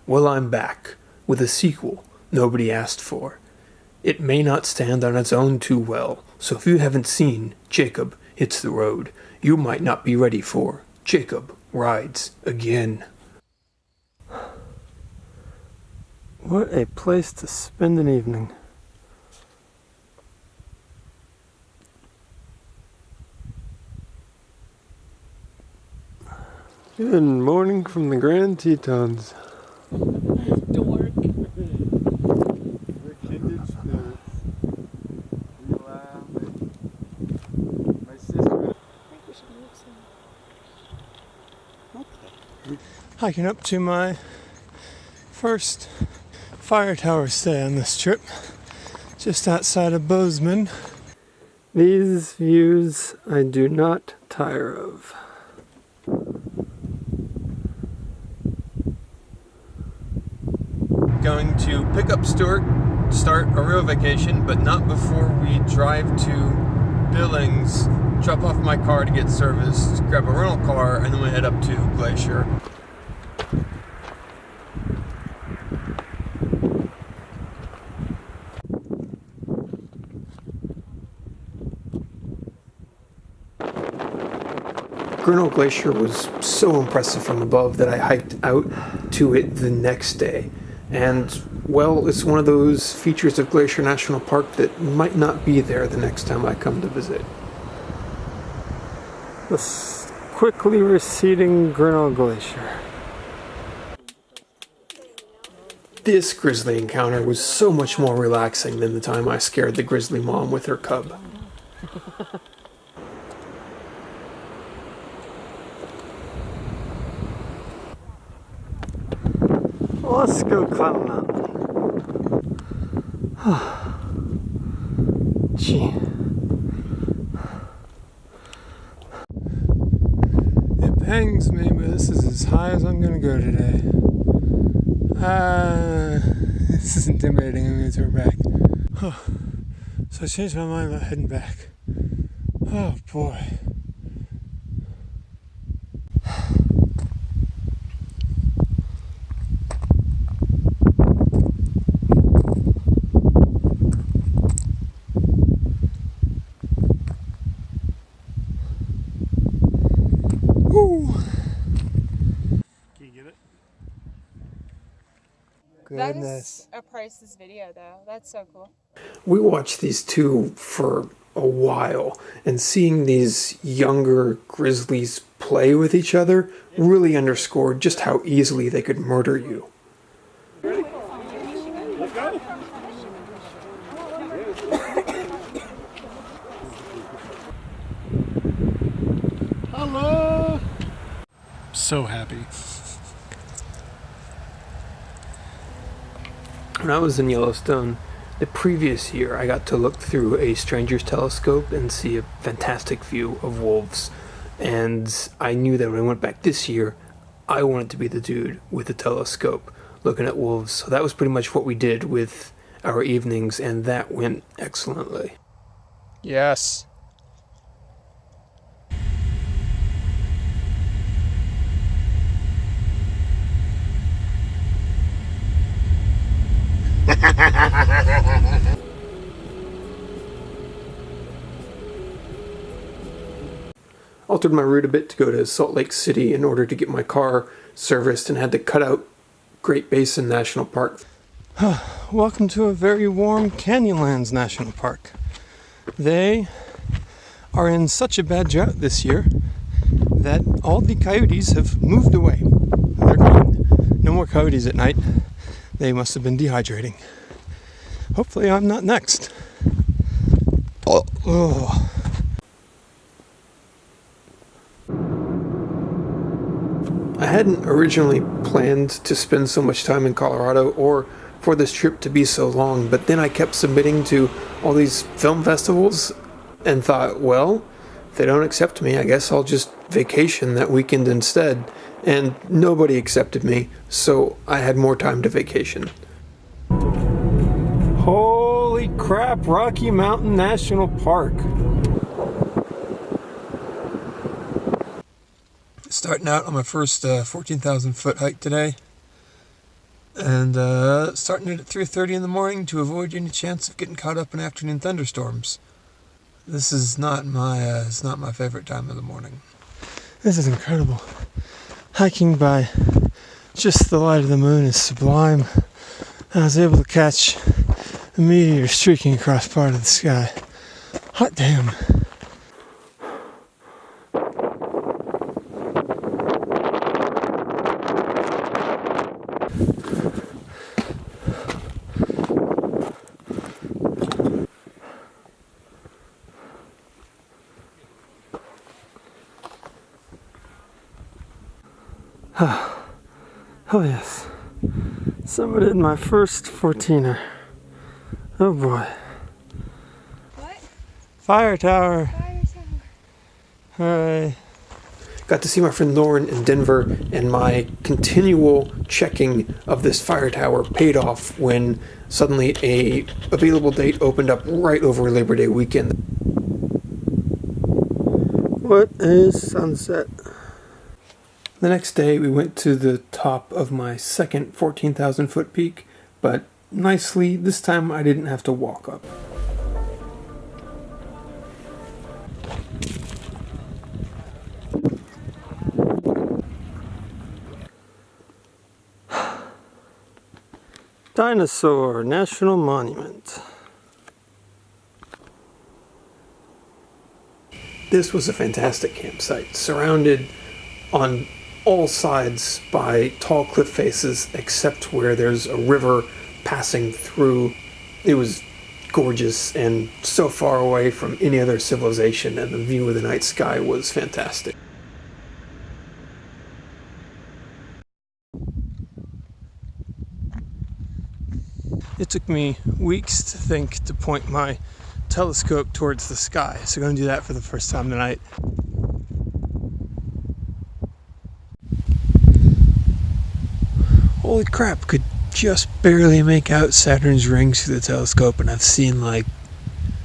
Well, I'm back, with a sequel nobody asked for. It may not stand on its own too well, so if you haven't seen Jacob Hits the Road, you might not be ready for Jacob Rides Again. What a place to spend an evening. Good morning from the Grand Tetons. Dork. We're kindred spirits. We laugh. My sister. I think we should move some. Okay. Hiking up to my first fire tower stay on this trip, just outside of Bozeman. These views I do not tire of. Going to pick up Stuart, start a real vacation, but not before we drive to Billings, drop off my car to get serviced, grab a rental car, and then we head up to Glacier. Grinnell Glacier was so impressive from above that I hiked out to it the next day. And, well, it's one of those features of Glacier National Park that might not be there the next time I come to visit. The quickly receding Grinnell Glacier. This grizzly encounter was so much more relaxing than the time I scared the grizzly mom with her cub. Let's go climb a mountain. Gee. It pangs me, but this is as high as I'm gonna go today. This is intimidating. I'm gonna turn back. So I changed my mind about heading back. Oh boy. Can you get it? That Goodness. is a priceless video, though. That's so cool. We watched these two for a while, and seeing these younger grizzlies play with each other really underscored just how easily they could murder you. Ready? Let's go. Hello! So happy. When I was in Yellowstone the previous year, I got to look through a stranger's telescope and see a fantastic view of wolves. And I knew that when I went back this year, I wanted to be the dude with the telescope looking at wolves. So that was pretty much what we did with our evenings, and that went excellently. Yes. Altered my route a bit to go to Salt Lake City in order to get my car serviced, and had to cut out Great Basin National Park. Welcome to a very warm Canyonlands National Park. They are in such a bad drought this year that all the coyotes have moved away. They're gone. No more coyotes at night. They must have been dehydrating. Hopefully I'm not next. Oh. I hadn't originally planned to spend so much time in Colorado or for this trip to be so long, but then I kept submitting to all these film festivals and thought, well, if they don't accept me, I guess I'll just vacation that weekend instead. And nobody accepted me, so I had more time to vacation. Holy crap, Rocky Mountain National Park. Starting out on my first 14,000 foot hike today. and starting it at 3:30 in the morning to avoid any chance of getting caught up in afternoon thunderstorms. This is not my favorite time of the morning. This is incredible. Hiking by just the light of the moon is sublime. I was able to catch a meteor streaking across part of the sky. Hot damn. Oh yes, summited my first 14er. Oh boy. What? Fire tower. Fire tower. Hooray. Got to see my friend Lauren in Denver, and my continual checking of this fire tower paid off when suddenly a available date opened up right over Labor Day weekend. What a sunset. The next day we went to the top of my second 14,000 foot peak, but nicely, this time I didn't have to walk up. Dinosaur National Monument. This was a fantastic campsite, surrounded on all sides by tall cliff faces except where there's a river passing through. It was gorgeous and so far away from any other civilization, and the view of the night sky was fantastic. It took me weeks to think to point my telescope towards the sky, so I'm going to do that for the first time tonight. Holy crap, could just barely make out Saturn's rings through the telescope, and I've seen like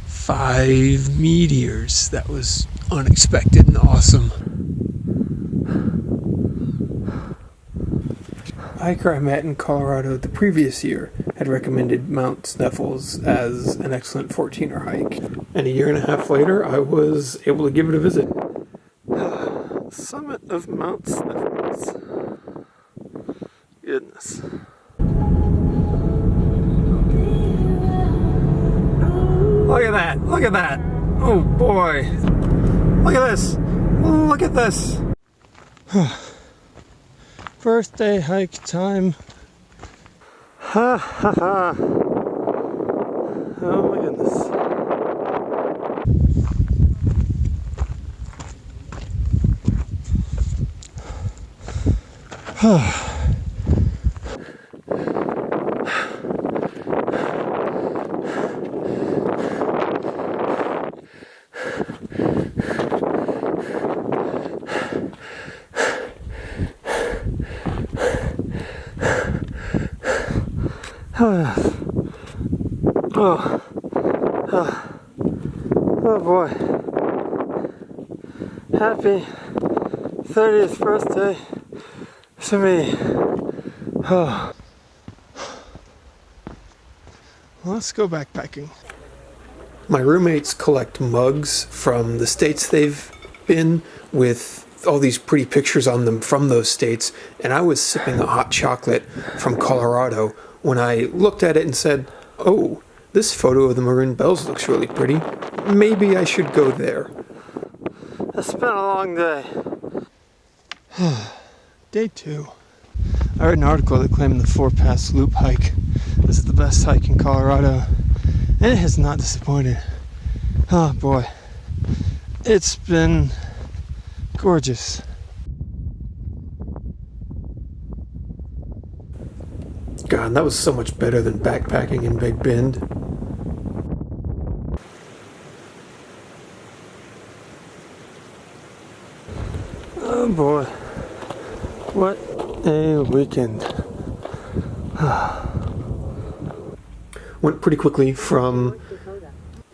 5 meteors. That was unexpected and awesome. A hiker I met in Colorado the previous year had recommended Mount Sneffels as an excellent 14er hike, and a year and a half later I was able to give it a visit. Summit of Mount Sneffels. Goodness. Look at that! Look at that! Oh boy! Look at this! Look at this! Birthday hike time. Ha ha ha! Oh my goodness. Oh boy. Happy 30th birthday to me. Oh. Let's go backpacking. My roommates collect mugs from the states they've been, with all these pretty pictures on them from those states, and I was sipping a hot chocolate from Colorado when I looked at it and said, oh, this photo of the Maroon Bells looks really pretty. Maybe I should go there. It's been a long day. Day 2. I read an article that claimed the 4-pass loop hike is the best hike in Colorado, and it has not disappointed. Oh boy. It's been gorgeous. God, that was so much better than backpacking in Big Bend. Oh boy. What a weekend. Went pretty quickly from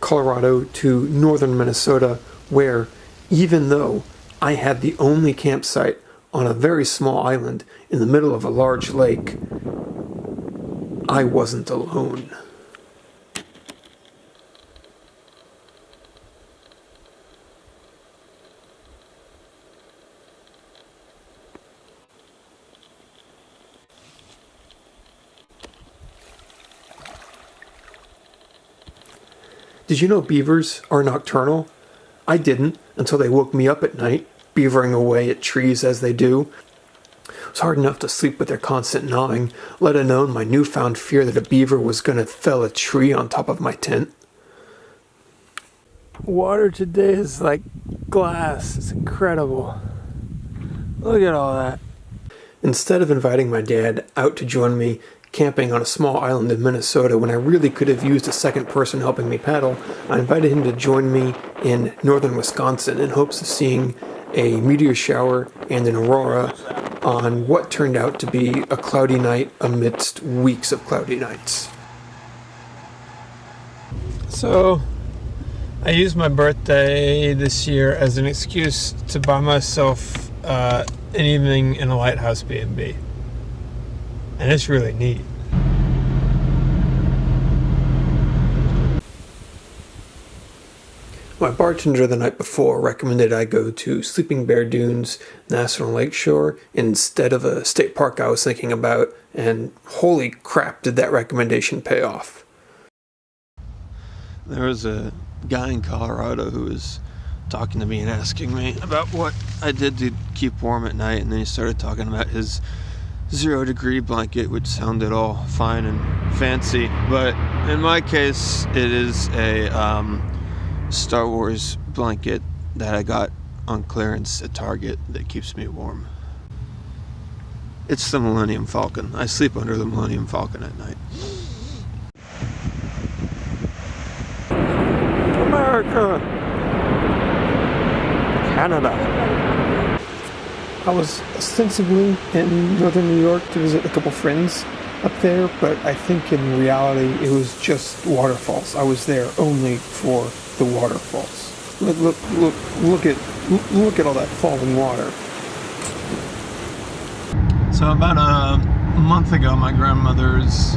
Colorado to northern Minnesota, where even though I had the only campsite on a very small island in the middle of a large lake, I wasn't alone. Did you know beavers are nocturnal? I didn't until they woke me up at night, beavering away at trees as they do. It was hard enough to sleep with their constant gnawing, let alone my newfound fear that a beaver was going to fell a tree on top of my tent. Water today is like glass. It's incredible. Look at all that. Instead of inviting my dad out to join me camping on a small island in Minnesota when I really could have used a second person helping me paddle, I invited him to join me in northern Wisconsin in hopes of seeing a meteor shower and an aurora on what turned out to be a cloudy night amidst weeks of cloudy nights. So, I used my birthday this year as an excuse to buy myself an evening in a lighthouse B&B. And it's really neat. My bartender the night before recommended I go to Sleeping Bear Dunes National Lakeshore instead of a state park I was thinking about, and holy crap did that recommendation pay off. There was a guy in Colorado who was talking to me and asking me about what I did to keep warm at night, and then he started talking about his 0-degree blanket, which sounded all fine and fancy, but in my case it is a Star Wars blanket that I got on clearance at Target that keeps me warm. It's the Millennium Falcon. I sleep under the Millennium Falcon at night. America! Canada! I was ostensibly in northern New York to visit a couple friends up there, but I think in reality it was just waterfalls. I was there only for the waterfalls. Look at all that falling water. So about a month ago, my grandmother's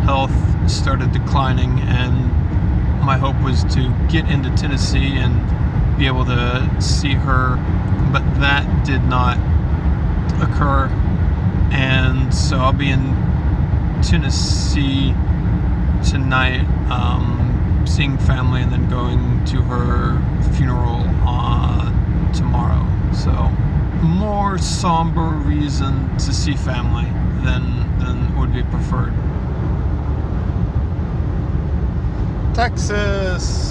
health started declining, and my hope was to get into Tennessee and be able to see her, but that did not occur, and so I'll be in Tennessee tonight, seeing family, and then going to her funeral tomorrow. So more somber reason to see family than would be preferred. Texas!